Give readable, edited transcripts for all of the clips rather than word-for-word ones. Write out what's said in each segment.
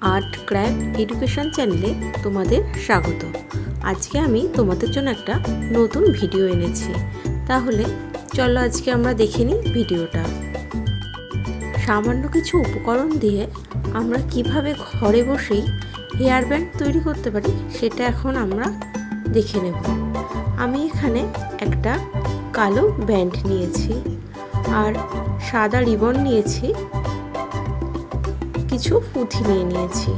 Art craft education চ্যানেলে তোমাদের স্বাগত। আজকে আমি তোমাদের জন্য একটা নতুন ভিডিও এনেছি। তাহলে চলো আজকে আমরা দেখে নিই ভিডিওটা। সামান্য কিছু উপকরণ দিয়ে আমরা কিভাবে ঘরে বসেই হেয়ার ব্যান্ড তৈরি করতে পারি সেটা এখন আমরা দেখে নেব। আমি এখানে একটা কালো ব্যান্ড নিয়েছি আর সাদা রিবন নিয়েছি, কিছু পুঁথি নিয়েছি।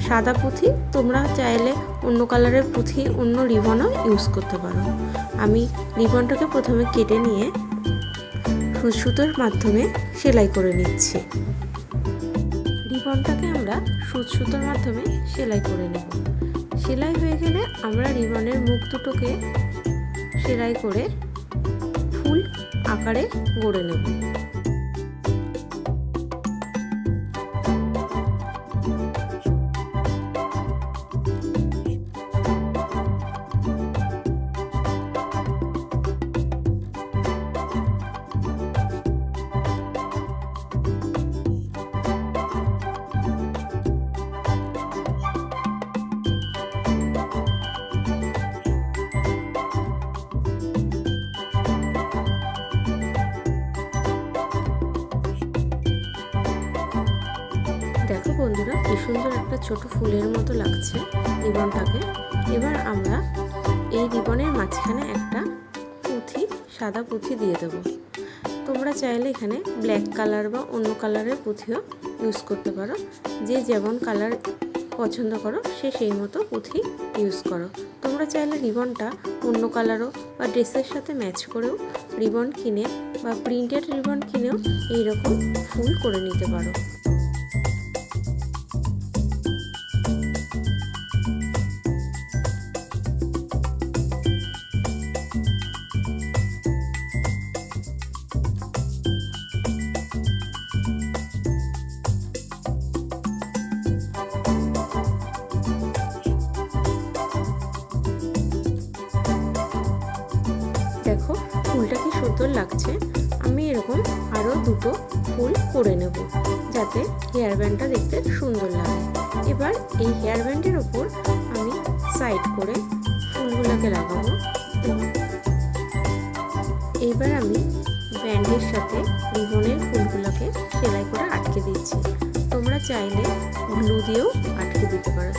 সাদা পুঁথি, তোমরা চাইলে অন্য কালারের পুঁথি অন্য রিবনও ইউজ করতে পারো। আমি রিবনটাকে প্রথমে কেটে নিয়ে সুতোর মাধ্যমে সেলাই করে নিচ্ছি। রিবনটাকে আমরা সুতোর মাধ্যমে সেলাই করে নেব। সেলাই হয়ে গেলে আমরা রিবনের মুখ দুটোকে সেলাই করে ফুল আকারে গড়ে নেব। দেখো বন্ধুরা, কি সুন্দর একটা ছোট ফুলের মতো লাগছে রিবনটাকে। এবার আমরা এই রিবনের মাঝখানে একটা পুঁথি, সাদা পুঁথি দিয়ে দেব। তোমরা চাইলে এখানে ব্ল্যাক কালার বা অন্য কালারের পুঁথিও ইউজ করতে পারো। যে যেমন কালার পছন্দ করো সে সেই মতো পুঁথি ইউজ করো। তোমরা চাইলে রিবনটা অন্য কালারও বা ড্রেসের সাথে ম্যাচ করেও রিবন কিনে বা প্রিন্টেড রিবন কিনেও এইরকম ফুল করে নিতে পারো। দেখো ফুলটা কি সুন্দর লাগছে। আমি এরকম আরও দুটো ফুল করে নেব যাতে হেয়ার ব্যান্ডটা দেখতে সুন্দর লাগে। এবার এই হেয়ার ব্যান্ডের ওপর আমি সাইড করে ফুলগুলোকে লাগাবো। এইবার আমি ব্যান্ডের সাথে রিবনের ফুলগুলোকে সেলাই করে আটকে দিচ্ছি। তোমরা চাইলে গ্লু দিয়েও আটকে দিতে পারো।